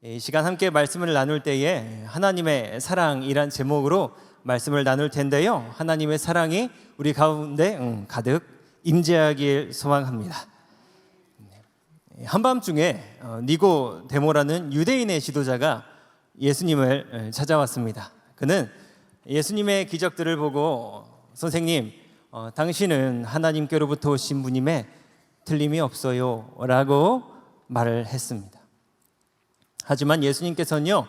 이 시간 함께 말씀을 나눌 때에 하나님의 사랑이란 제목으로 말씀을 나눌 텐데요. 하나님의 사랑이 우리 가운데 가득 임재하길 소망합니다. 한밤중에 니고데모라는 유대인의 지도자가 예수님을 찾아왔습니다. 그는 예수님의 기적들을 보고 선생님, 당신은 하나님께로부터 오신 분임에 틀림이 없어요 라고 말을 했습니다. 하지만 예수님께서는요,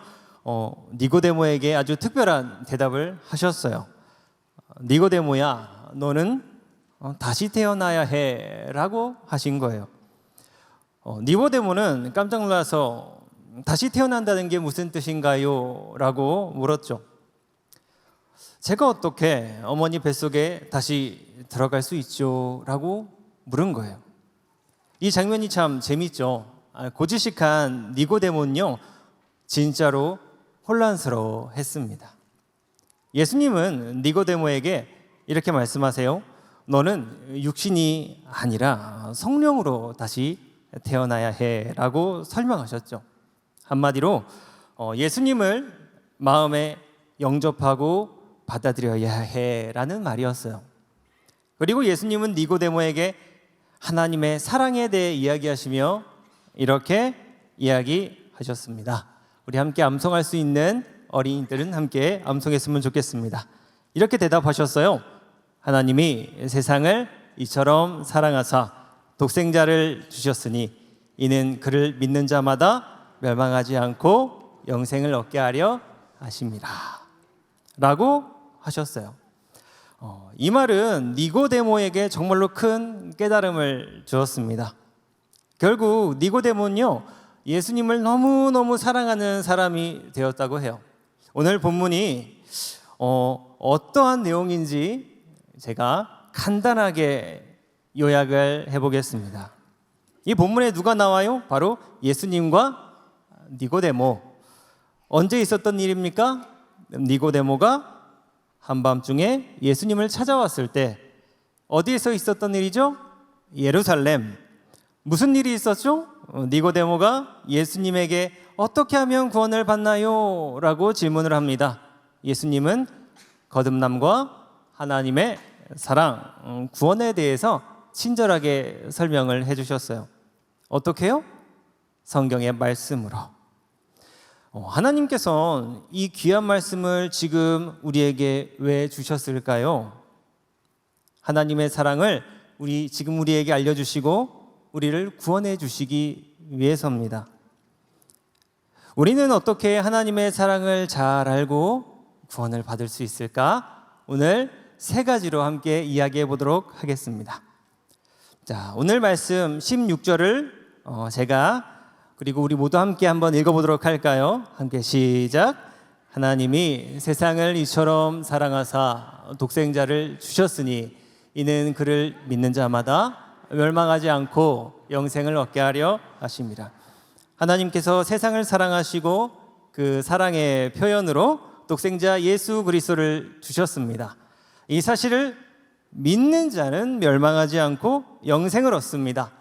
니고데모에게 아주 특별한 대답을 하셨어요. 니고데모야, 너는 다시 태어나야 해 라고 하신 거예요. 니고데모는 깜짝 놀라서 다시 태어난다는 게 무슨 뜻인가요? 라고 물었죠. 제가 어떻게 어머니 뱃속에 다시 들어갈 수 있죠? 라고 물은 거예요. 이 장면이 참 재밌죠. 고지식한 니고데모는요, 진짜로 혼란스러워 했습니다. 예수님은 니고데모에게 이렇게 말씀하세요. 너는 육신이 아니라 성령으로 다시 태어나야 해 라고 설명하셨죠. 한마디로 예수님을 마음에 영접하고 받아들여야 해 라는 말이었어요. 그리고 예수님은 니고데모에게 하나님의 사랑에 대해 이야기하시며 이렇게 이야기하셨습니다. 우리 함께 암송할 수 있는 어린이들은 함께 암송했으면 좋겠습니다. 이렇게 대답하셨어요. 하나님이 세상을 이처럼 사랑하사 독생자를 주셨으니 이는 그를 믿는 자마다 멸망하지 않고 영생을 얻게 하려 하심이라 라고 하셨어요. 이 말은 니고데모에게 정말로 큰 깨달음을 주었습니다. 결국 니고데모는요, 예수님을 너무너무 사랑하는 사람이 되었다고 해요. 오늘 본문이 어떠한 내용인지 제가 간단하게 요약을 해보겠습니다. 이 본문에 누가 나와요? 바로 예수님과 니고데모. 언제 있었던 일입니까? 니고데모가 한밤중에 예수님을 찾아왔을 때 어디에서 있었던 일이죠? 예루살렘. 무슨 일이 있었죠? 니고데모가 예수님에게 어떻게 하면 구원을 받나요? 라고 질문을 합니다. 예수님은 거듭남과 하나님의 사랑, 구원에 대해서 친절하게 설명을 해주셨어요. 어떻게요? 성경의 말씀으로. 하나님께서 이 귀한 말씀을 지금 우리에게 왜 주셨을까요? 하나님의 사랑을 지금 우리에게 알려주시고 우리를 구원해 주시기 위해서입니다. 우리는 어떻게 하나님의 사랑을 잘 알고 구원을 받을 수 있을까? 오늘 세 가지로 함께 이야기해 보도록 하겠습니다. 자, 오늘 말씀 16절을 제가 그리고 우리 모두 함께 한번 읽어보도록 할까요? 함께 시작. 하나님이 세상을 이처럼 사랑하사 독생자를 주셨으니 이는 그를 믿는 자마다 멸망하지 않고 영생을 얻게 하려 하심이라. 하나님께서 세상을 사랑하시고 그 사랑의 표현으로 독생자 예수 그리스도를 주셨습니다. 이 사실을 믿는 자는 멸망하지 않고 영생을 얻습니다.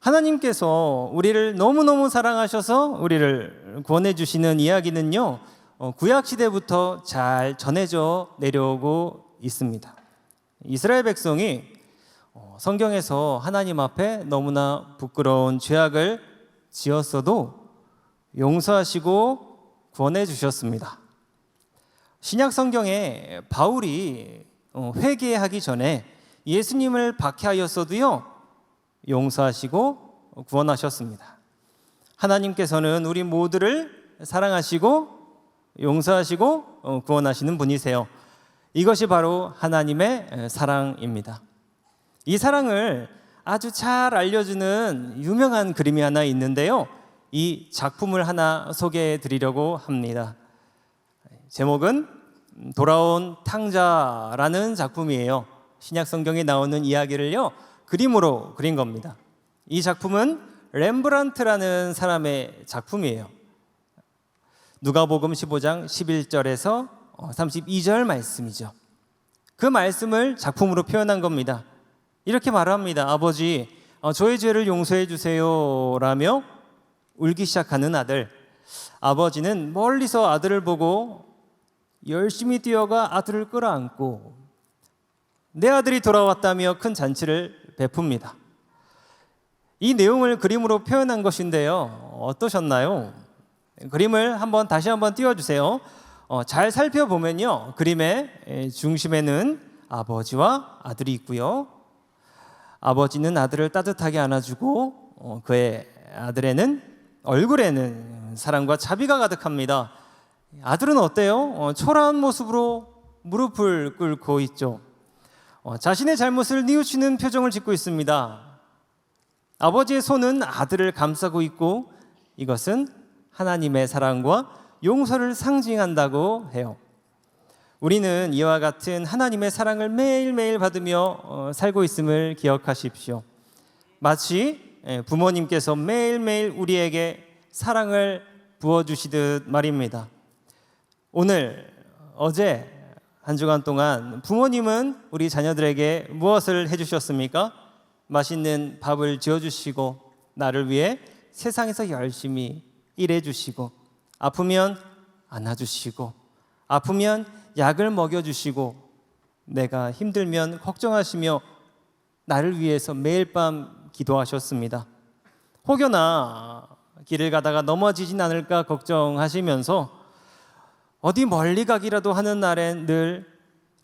하나님께서 우리를 너무너무 사랑하셔서 우리를 구원해 주시는 이야기는요, 구약시대부터 잘 전해져 내려오고 있습니다. 이스라엘 백성이 성경에서 하나님 앞에 너무나 부끄러운 죄악을 지었어도 용서하시고 구원해 주셨습니다. 신약 성경에 바울이 회개하기 전에 예수님을 박해하였어도요, 용서하시고 구원하셨습니다. 하나님께서는 우리 모두를 사랑하시고 용서하시고 구원하시는 분이세요. 이것이 바로 하나님의 사랑입니다. 이 사랑을 아주 잘 알려주는 유명한 그림이 하나 있는데요, 이 작품을 하나 소개해 드리려고 합니다. 제목은 돌아온 탕자라는 작품이에요. 신약 성경에 나오는 이야기를요, 그림으로 그린 겁니다. 이 작품은 렘브란트라는 사람의 작품이에요. 누가복음 15장 11절에서 32절 말씀이죠. 그 말씀을 작품으로 표현한 겁니다. 이렇게 말합니다. 아버지, 저의 죄를 용서해 주세요 라며 울기 시작하는 아들, 아버지는 멀리서 아들을 보고 열심히 뛰어가 아들을 끌어안고 내 아들이 돌아왔다며 큰 잔치를 베풉니다. 이 내용을 그림으로 표현한 것인데요. 어떠셨나요? 그림을 다시 한번 띄워주세요. 잘 살펴보면요. 그림의 중심에는 아버지와 아들이 있고요. 아버지는 아들을 따뜻하게 안아주고 그의 얼굴에는 사랑과 자비가 가득합니다. 아들은 어때요? 초라한 모습으로 무릎을 꿇고 있죠. 자신의 잘못을 뉘우치는 표정을 짓고 있습니다. 아버지의 손은 아들을 감싸고 있고 이것은 하나님의 사랑과 용서를 상징한다고 해요. 우리는 이와 같은 하나님의 사랑을 매일매일 받으며 살고 있음을 기억하십시오. 마치 부모님께서 매일매일 우리에게 사랑을 부어주시듯 말입니다. 어제 한 주간 동안 부모님은 우리 자녀들에게 무엇을 해주셨습니까? 맛있는 밥을 지어주시고 나를 위해 세상에서 열심히 일해주시고 아프면 안아주시고 아프면 약을 먹여주시고 내가 힘들면 걱정하시며 나를 위해서 매일 밤 기도하셨습니다. 혹여나 길을 가다가 넘어지진 않을까 걱정하시면서 어디 멀리 가기라도 하는 날엔 늘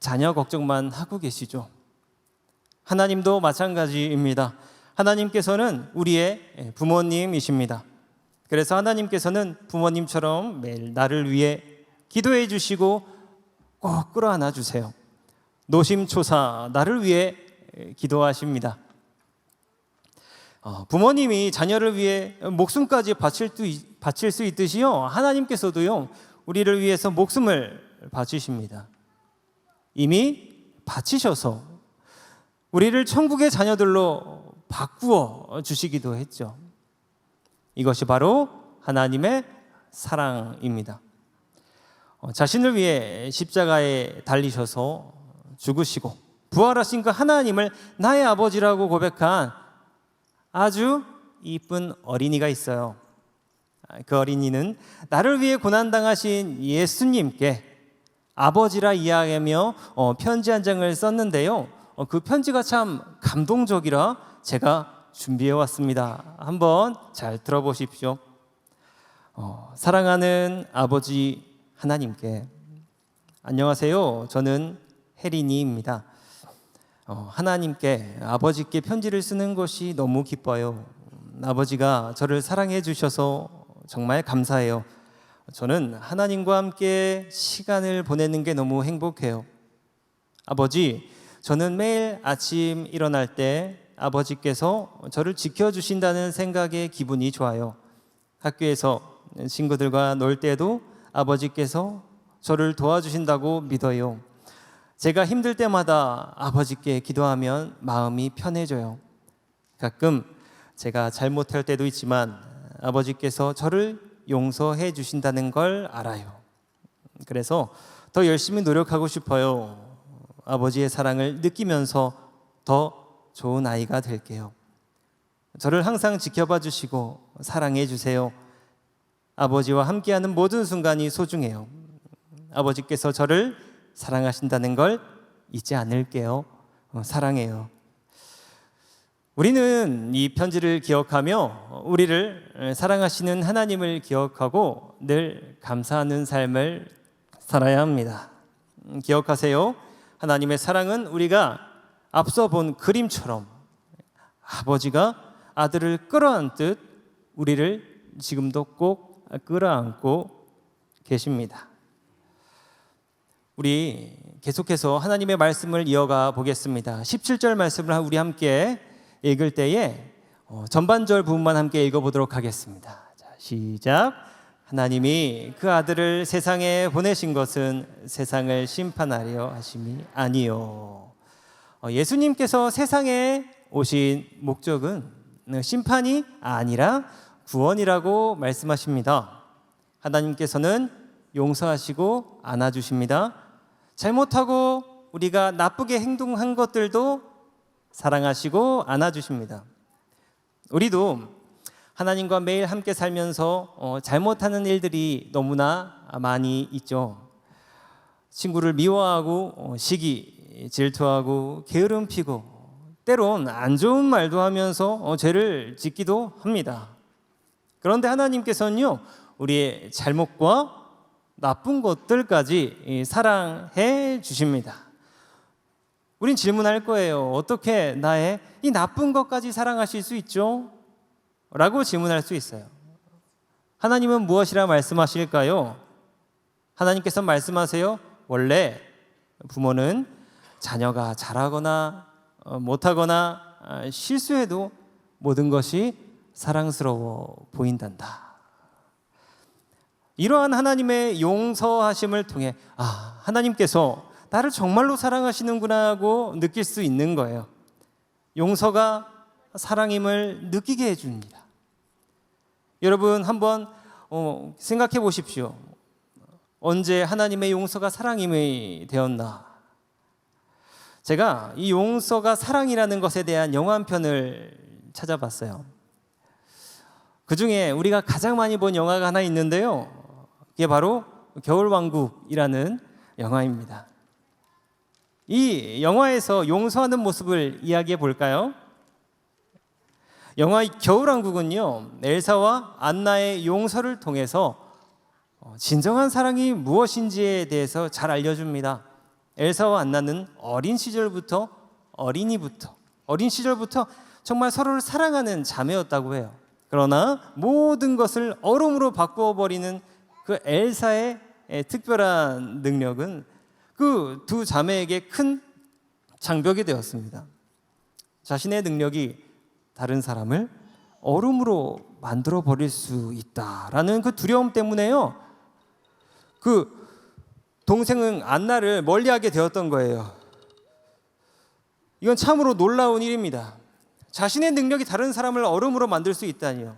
자녀 걱정만 하고 계시죠. 하나님도 마찬가지입니다. 하나님께서는 우리의 부모님이십니다. 그래서 하나님께서는 부모님처럼 매일 나를 위해 기도해 주시고 꼭 끌어안아 주세요. 노심초사 나를 위해 기도하십니다. 부모님이 자녀를 위해 목숨까지 바칠 수 있듯이요, 하나님께서도요 우리를 위해서 목숨을 바치십니다. 이미 바치셔서 우리를 천국의 자녀들로 바꾸어 주시기도 했죠. 이것이 바로 하나님의 사랑입니다. 자신을 위해 십자가에 달리셔서 죽으시고 부활하신 그 하나님을 나의 아버지라고 고백한 아주 이쁜 어린이가 있어요. 그 어린이는 나를 위해 고난당하신 예수님께 아버지라 이야기하며 편지 한 장을 썼는데요. 그 편지가 참 감동적이라 제가 준비해 왔습니다. 한번 잘 들어보십시오. 사랑하는 아버지 하나님께, 안녕하세요. 저는 혜린이입니다. 하나님께, 아버지께 편지를 쓰는 것이 너무 기뻐요. 아버지가 저를 사랑해 주셔서 정말 감사해요. 저는 하나님과 함께 시간을 보내는 게 너무 행복해요. 아버지, 저는 매일 아침 일어날 때 아버지께서 저를 지켜주신다는 생각에 기분이 좋아요. 학교에서 친구들과 놀 때도 아버지께서 저를 도와주신다고 믿어요. 제가 힘들 때마다 아버지께 기도하면 마음이 편해져요. 가끔 제가 잘못할 때도 있지만 아버지께서 저를 용서해 주신다는 걸 알아요. 그래서 더 열심히 노력하고 싶어요. 아버지의 사랑을 느끼면서 더 좋은 아이가 될게요. 저를 항상 지켜봐 주시고 사랑해 주세요. 아버지와 함께하는 모든 순간이 소중해요. 아버지께서 저를 사랑하신다는 걸 잊지 않을게요. 사랑해요. 우리는 이 편지를 기억하며 우리를 사랑하시는 하나님을 기억하고 늘 감사하는 삶을 살아야 합니다. 기억하세요. 하나님의 사랑은 우리가 앞서 본 그림처럼 아버지가 아들을 끌어안듯 우리를 지금도 꼭 끌어안고 계십니다. 우리 계속해서 하나님의 말씀을 이어가 보겠습니다. 17절 말씀을 우리 함께 읽을 때에 전반절 부분만 함께 읽어보도록 하겠습니다. 자, 시작. 하나님이 그 아들을 세상에 보내신 것은 세상을 심판하려 하심이 아니요. 예수님께서 세상에 오신 목적은 심판이 아니라 구원이라고 말씀하십니다. 하나님께서는 용서하시고 안아주십니다. 잘못하고 우리가 나쁘게 행동한 것들도 사랑하시고 안아주십니다. 우리도 하나님과 매일 함께 살면서 잘못하는 일들이 너무나 많이 있죠. 친구를 미워하고 시기, 질투하고 게으름 피고 때론 안 좋은 말도 하면서 죄를 짓기도 합니다. 그런데 하나님께서는요, 우리의 잘못과 나쁜 것들까지 사랑해 주십니다. 우린 질문할 거예요. 어떻게 나의 이 나쁜 것까지 사랑하실 수 있죠? 라고 질문할 수 있어요. 하나님은 무엇이라 말씀하실까요? 하나님께서 말씀하세요. 원래 부모는 자녀가 잘하거나 못하거나 실수해도 모든 것이 사랑스러워 보인단다. 이러한 하나님의 용서하심을 통해 하나님께서 나를 정말로 사랑하시는구나 하고 느낄 수 있는 거예요. 용서가 사랑임을 느끼게 해줍니다. 여러분 한번 생각해 보십시오. 언제 하나님의 용서가 사랑임이 되었나? 제가 이 용서가 사랑이라는 것에 대한 영화 한 편을 찾아봤어요. 그 중에 우리가 가장 많이 본 영화가 하나 있는데요. 그게 바로 겨울왕국이라는 영화입니다. 이 영화에서 용서하는 모습을 이야기해 볼까요? 영화 겨울왕국은요, 엘사와 안나의 용서를 통해서 진정한 사랑이 무엇인지에 대해서 잘 알려줍니다. 엘사와 안나는 어린 시절부터 정말 서로를 사랑하는 자매였다고 해요. 그러나 모든 것을 얼음으로 바꾸어 버리는 그 엘사의 특별한 능력은 그 두 자매에게 큰 장벽이 되었습니다. 자신의 능력이 다른 사람을 얼음으로 만들어 버릴 수 있다라는 그 두려움 때문에요, 그 동생은 안나를 멀리하게 되었던 거예요. 이건 참으로 놀라운 일입니다. 자신의 능력이 다른 사람을 얼음으로 만들 수 있다니요.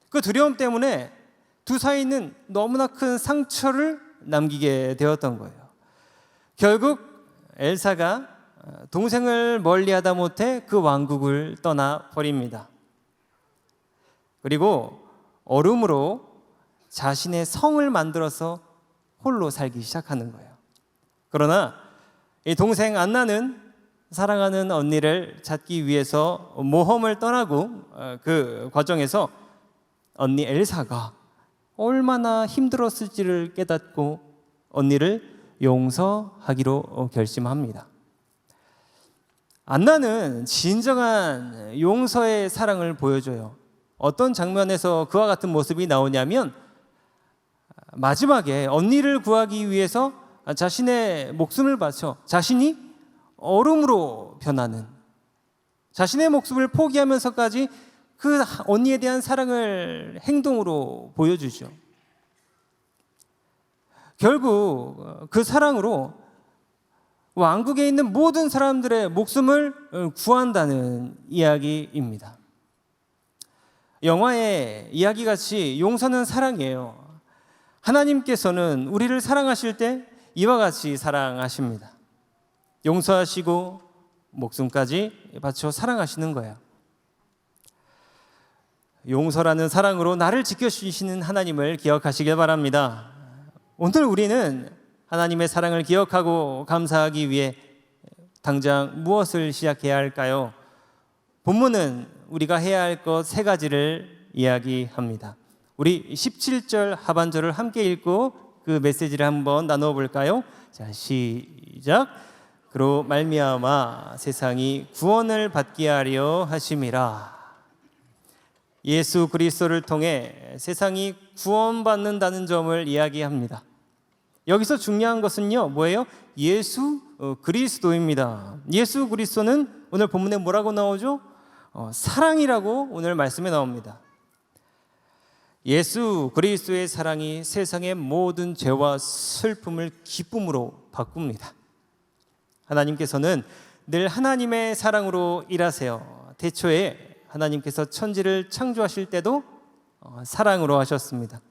그 두려움 때문에 두 사이는 너무나 큰 상처를 남기게 되었던 거예요. 결국 엘사가 동생을 멀리하다 못해 그 왕국을 떠나 버립니다. 그리고 얼음으로 자신의 성을 만들어서 홀로 살기 시작하는 거예요. 그러나 이 동생 안나는 사랑하는 언니를 찾기 위해서 모험을 떠나고 그 과정에서 언니 엘사가 얼마나 힘들었을지를 깨닫고 언니를 용서하기로 결심합니다. 안나는 진정한 용서의 사랑을 보여줘요. 어떤 장면에서 그와 같은 모습이 나오냐면, 마지막에 언니를 구하기 위해서 자신의 목숨을 바쳐 자신이 얼음으로 변하는, 자신의 목숨을 포기하면서까지 그 언니에 대한 사랑을 행동으로 보여주죠. 결국 그 사랑으로 왕국에 있는 모든 사람들의 목숨을 구한다는 이야기입니다. 영화의 이야기같이 용서는 사랑이에요. 하나님께서는 우리를 사랑하실 때 이와 같이 사랑하십니다. 용서하시고 목숨까지 바쳐 사랑하시는 거예요. 용서라는 사랑으로 나를 지켜주시는 하나님을 기억하시길 바랍니다. 오늘 우리는 하나님의 사랑을 기억하고 감사하기 위해 당장 무엇을 시작해야 할까요? 본문은 우리가 해야 할 것 세 가지를 이야기합니다. 우리 17절 하반절을 함께 읽고 그 메시지를 한번 나누어 볼까요? 자, 시작. 그로 말미암아 세상이 구원을 받게 하려 하심이라. 예수 그리스도를 통해 세상이 구원받는다는 점을 이야기합니다. 여기서 중요한 것은요, 뭐예요? 예수 그리스도입니다. 예수 그리스도는 오늘 본문에 뭐라고 나오죠? 사랑이라고 오늘 말씀에 나옵니다. 예수 그리스도의 사랑이 세상의 모든 죄와 슬픔을 기쁨으로 바꿉니다. 하나님께서는 늘 하나님의 사랑으로 일하세요. 태초에 하나님께서 천지를 창조하실 때도 사랑으로 하셨습니다.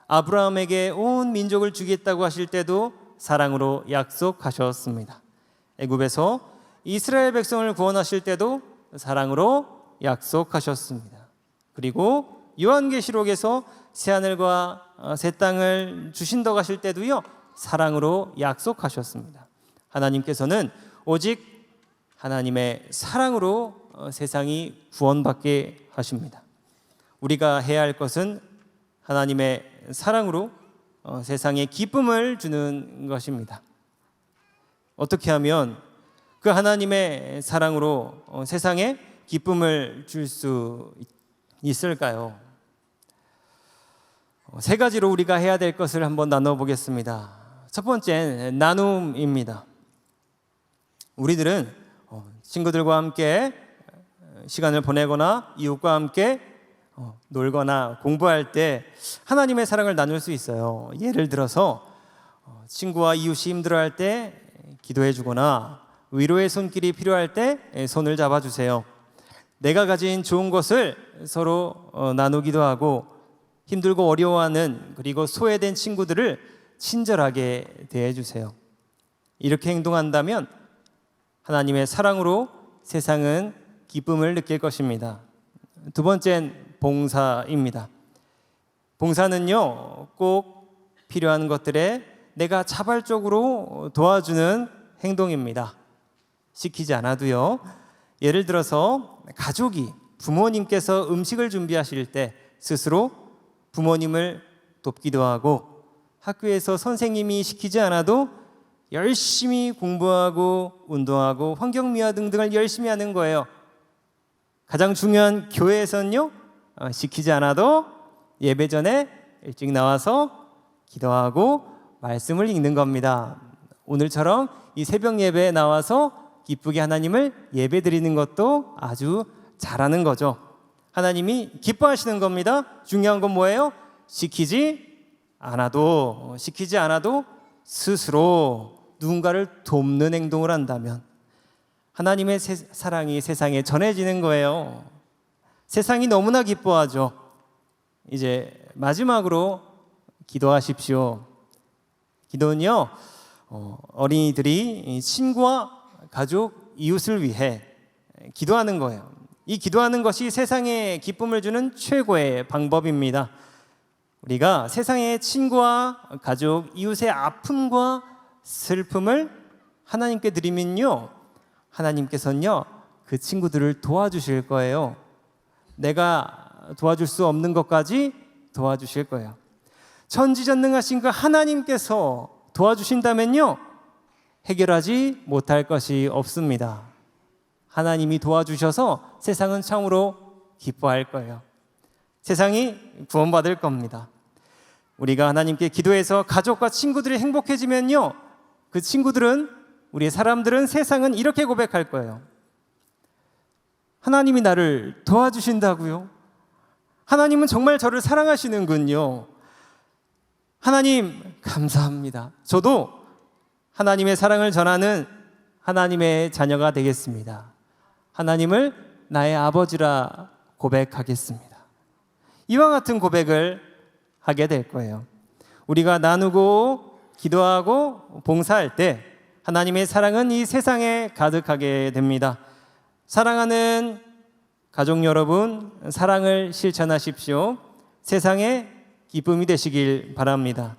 아브라함에게 온 민족을 주겠다고 하실 때도 사랑으로 약속하셨습니다. 애굽에서 이스라엘 백성을 구원하실 때도 사랑으로 약속하셨습니다. 그리고 요한계시록에서 새하늘과 새 땅을 주신다고 하실 때도요, 사랑으로 약속하셨습니다. 하나님께서는 오직 하나님의 사랑으로 세상이 구원받게 하십니다. 우리가 해야 할 것은 하나님의 사랑으로 세상에 기쁨을 주는 것입니다. 어떻게 하면 그 하나님의 사랑으로 세상에 기쁨을 줄 수 있을까요? 세 가지로 우리가 해야 될 것을 한번 나눠보겠습니다. 첫 번째는 나눔입니다. 우리들은 친구들과 함께 시간을 보내거나 이웃과 함께 놀거나 공부할 때 하나님의 사랑을 나눌 수 있어요. 예를 들어서 친구와 이웃이 힘들어할 때 기도해 주거나 위로의 손길이 필요할 때 손을 잡아주세요. 내가 가진 좋은 것을 서로 나누기도 하고 힘들고 어려워하는 그리고 소외된 친구들을 친절하게 대해주세요. 이렇게 행동한다면 하나님의 사랑으로 세상은 기쁨을 느낄 것입니다. 두 번째는 봉사입니다. 봉사는요, 꼭 필요한 것들에 내가 자발적으로 도와주는 행동입니다. 시키지 않아도요. 예를 들어서 가족이 부모님께서 음식을 준비하실 때 스스로 부모님을 돕기도 하고, 학교에서 선생님이 시키지 않아도 열심히 공부하고 운동하고 환경미화 등등을 열심히 하는 거예요. 가장 중요한 교회에서는요, 시키지 않아도 예배 전에 일찍 나와서 기도하고 말씀을 읽는 겁니다. 오늘처럼 이 새벽 예배에 나와서 기쁘게 하나님을 예배 드리는 것도 아주 잘하는 거죠. 하나님이 기뻐하시는 겁니다. 중요한 건 뭐예요? 시키지 않아도 스스로 누군가를 돕는 행동을 한다면 하나님의 사랑이 세상에 전해지는 거예요. 세상이 너무나 기뻐하죠. 이제 마지막으로 기도하십시오. 기도는요, 어린이들이 친구와 가족, 이웃을 위해 기도하는 거예요. 이 기도하는 것이 세상에 기쁨을 주는 최고의 방법입니다. 우리가 세상의 친구와 가족, 이웃의 아픔과 슬픔을 하나님께 드리면요, 하나님께서는요, 그 친구들을 도와주실 거예요. 내가 도와줄 수 없는 것까지 도와주실 거예요. 전지전능하신 그 하나님께서 도와주신다면요, 해결하지 못할 것이 없습니다. 하나님이 도와주셔서 세상은 참으로 기뻐할 거예요. 세상이 구원받을 겁니다. 우리가 하나님께 기도해서 가족과 친구들이 행복해지면요, 그 친구들은, 우리 사람들은, 세상은 이렇게 고백할 거예요. 하나님이 나를 도와주신다고요? 하나님은 정말 저를 사랑하시는군요. 하나님 감사합니다. 저도 하나님의 사랑을 전하는 하나님의 자녀가 되겠습니다. 하나님을 나의 아버지라 고백하겠습니다. 이와 같은 고백을 하게 될 거예요. 우리가 나누고 기도하고 봉사할 때 하나님의 사랑은 이 세상에 가득하게 됩니다. 사랑하는 가족 여러분, 사랑을 실천하십시오. 세상에 기쁨이 되시길 바랍니다.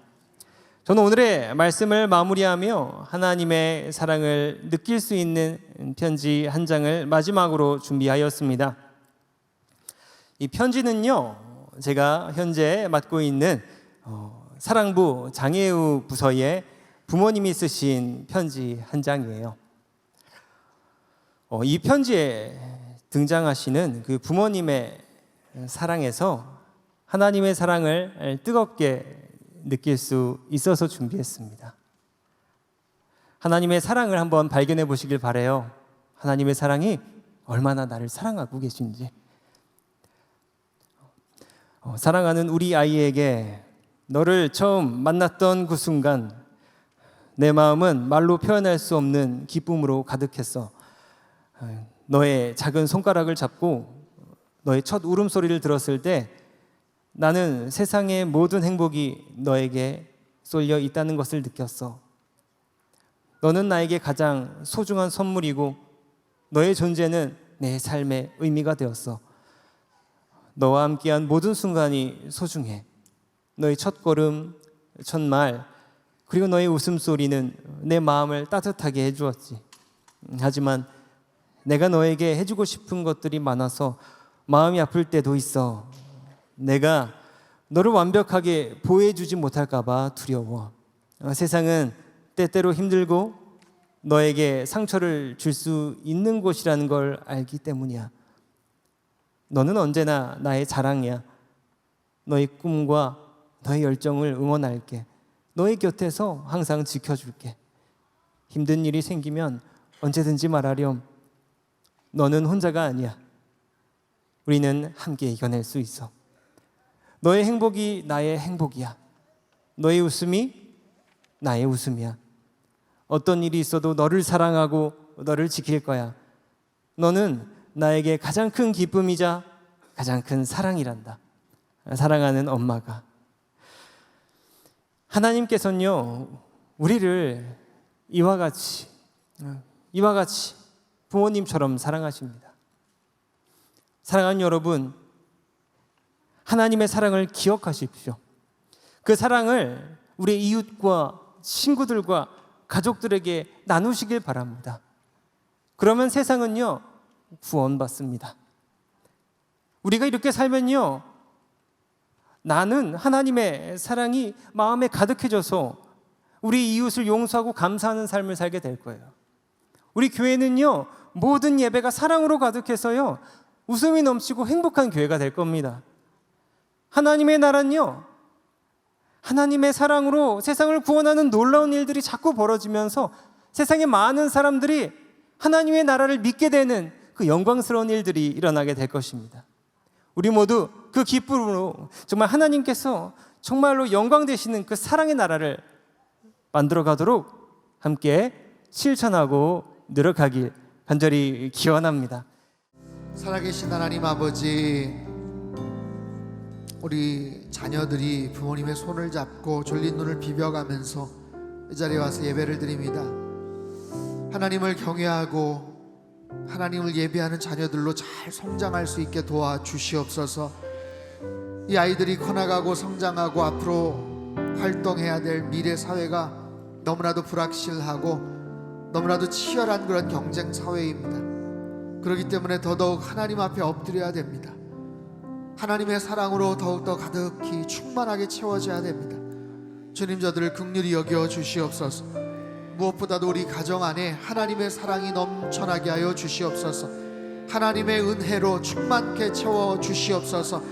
저는 오늘의 말씀을 마무리하며 하나님의 사랑을 느낄 수 있는 편지 한 장을 마지막으로 준비하였습니다. 이 편지는요, 제가 현재 맡고 있는 사랑부 장애우 부서에 부모님이 쓰신 편지 한 장이에요. 이 편지에 등장하시는 그 부모님의 사랑에서 하나님의 사랑을 뜨겁게 느낄 수 있어서 준비했습니다. 하나님의 사랑을 한번 발견해 보시길 바라요. 하나님의 사랑이 얼마나 나를 사랑하고 계신지. 사랑하는 우리 아이에게 너를 처음 만났던 그 순간 내 마음은 말로 표현할 수 없는 기쁨으로 가득했어. 너의 작은 손가락을 잡고 너의 첫 울음소리를 들었을 때 나는 세상의 모든 행복이 너에게 쏠려 있다는 것을 느꼈어. 너는 나에게 가장 소중한 선물이고 너의 존재는 내 삶의 의미가 되었어. 너와 함께한 모든 순간이 소중해. 너의 첫 걸음, 첫 말, 그리고 너의 웃음소리는 내 마음을 따뜻하게 해주었지. 하지만 내가 너에게 해주고 싶은 것들이 많아서 마음이 아플 때도 있어. 내가 너를 완벽하게 보호해주지 못할까 봐 두려워. 세상은 때때로 힘들고 너에게 상처를 줄 수 있는 곳이라는 걸 알기 때문이야. 너는 언제나 나의 자랑이야. 너의 꿈과 너의 열정을 응원할게. 너의 곁에서 항상 지켜줄게. 힘든 일이 생기면 언제든지 말하렴. 너는 혼자가 아니야. 우리는 함께 이겨낼 수 있어. 너의 행복이 나의 행복이야. 너의 웃음이 나의 웃음이야. 어떤 일이 있어도 너를 사랑하고 너를 지킬 거야. 너는 나에게 가장 큰 기쁨이자 가장 큰 사랑이란다. 사랑하는 엄마가. 하나님께서는요, 우리를 이와 같이 부모님처럼 사랑하십니다. 사랑하는 여러분, 하나님의 사랑을 기억하십시오. 그 사랑을 우리 이웃과 친구들과 가족들에게 나누시길 바랍니다. 그러면 세상은요, 구원받습니다. 우리가 이렇게 살면요, 나는 하나님의 사랑이 마음에 가득해져서 우리 이웃을 용서하고 감사하는 삶을 살게 될 거예요. 우리 교회는요, 모든 예배가 사랑으로 가득해서요, 웃음이 넘치고 행복한 교회가 될 겁니다. 하나님의 나라는요, 하나님의 사랑으로 세상을 구원하는 놀라운 일들이 자꾸 벌어지면서 세상의 많은 사람들이 하나님의 나라를 믿게 되는 그 영광스러운 일들이 일어나게 될 것입니다. 우리 모두 그 기쁨으로 정말 하나님께서 정말로 영광 되시는 그 사랑의 나라를 만들어 가도록 함께 실천하고 노력하길 간절히 기원합니다. 살아계신 하나님 아버지, 우리 자녀들이 부모님의 손을 잡고 졸린 눈을 비벼가면서 이 자리에 와서 예배를 드립니다. 하나님을 경외하고 하나님을 예배하는 자녀들로 잘 성장할 수 있게 도와주시옵소서. 이 아이들이 커나가고 성장하고 앞으로 활동해야 될 미래 사회가 너무나도 불확실하고 너무나도 치열한 그런 경쟁 사회입니다. 그렇기 때문에 더더욱 하나님 앞에 엎드려야 됩니다. 하나님의 사랑으로 더욱더 가득히 충만하게 채워져야 됩니다. 주님, 저들을 긍휼히 여겨 주시옵소서. 무엇보다도 우리 가정 안에 하나님의 사랑이 넘쳐나게 하여 주시옵소서. 하나님의 은혜로 충만케 채워 주시옵소서.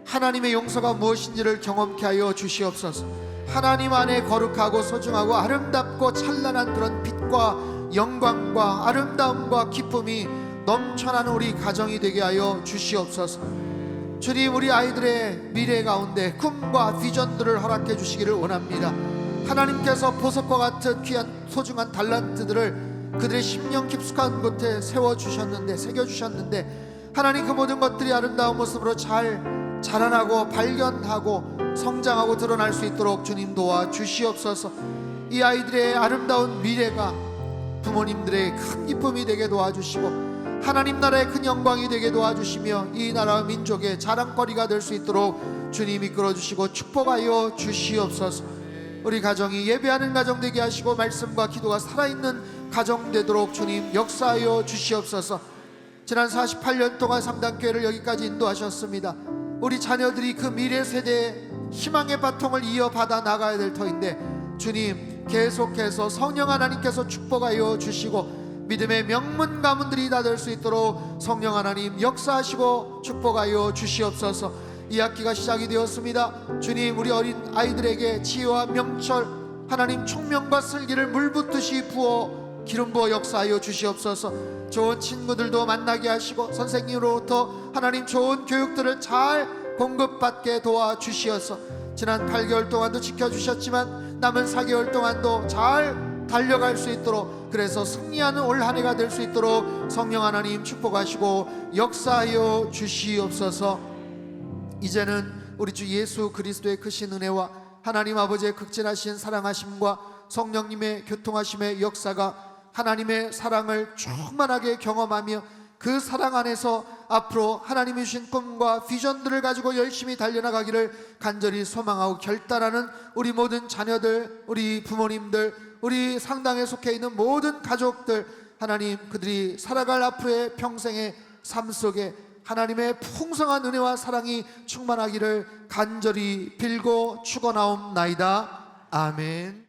하나님의 용서가 무엇인지를 경험케 하여 주시옵소서. 하나님 안에 거룩하고 소중하고 아름답고 찬란한 그런 빛과 영광과 아름다움과 기쁨이 넘쳐나는 우리 가정이 되게 하여 주시옵소서. 주님, 우리 아이들의 미래 가운데 꿈과 비전들을 허락해 주시기를 원합니다. 하나님께서 보석과 같은 귀한 소중한 달란트들을 그들의 심령 깊숙한 곳에 세워주셨는데, 새겨주셨는데, 하나님 그 모든 것들이 아름다운 모습으로 잘 자라나고 발견하고 성장하고 드러날 수 있도록 주님 도와주시옵소서. 이 아이들의 아름다운 미래가 부모님들의 큰 기쁨이 되게 도와주시고 하나님 나라의 큰 영광이 되게 도와주시며 이 나라와 민족의 자랑거리가 될 수 있도록 주님 이끌어주시고 축복하여 주시옵소서. 우리 가정이 예배하는 가정 되게 하시고 말씀과 기도가 살아있는 가정 되도록 주님 역사하여 주시옵소서. 지난 48년 동안 상당교회를 여기까지 인도하셨습니다. 우리 자녀들이 그 미래 세대의 희망의 바통을 이어받아 나가야 될 터인데 주님 계속해서 성령 하나님께서 축복하여 주시고 믿음의 명문 가문들이 다 될 수 있도록 성령 하나님 역사하시고 축복하여 주시옵소서. 이 학기가 시작이 되었습니다. 주님, 우리 어린 아이들에게 지혜와 명철 하나님 총명과 슬기를 물붓듯이 부어 기름 부어 역사하여 주시옵소서. 좋은 친구들도 만나게 하시고 선생님으로부터 하나님 좋은 교육들을 잘 공급받게 도와주시어서 지난 8개월 동안도 지켜주셨지만 남은 4개월 동안도 잘 달려갈 수 있도록, 그래서 승리하는 올 한 해가 될 수 있도록 성령 하나님 축복하시고 역사하여 주시옵소서. 이제는 우리 주 예수 그리스도의 크신 은혜와 하나님 아버지의 극진하신 사랑하심과 성령님의 교통하심의 역사가 하나님의 사랑을 충만하게 경험하며 그 사랑 안에서 앞으로 하나님이 주신 꿈과 비전들을 가지고 열심히 달려나가기를 간절히 소망하고 결단하는 우리 모든 자녀들, 우리 부모님들, 우리 상당에 속해 있는 모든 가족들, 하나님 그들이 살아갈 앞으로의 평생의 삶 속에 하나님의 풍성한 은혜와 사랑이 충만하기를 간절히 빌고 축원하옵나이다. 아멘.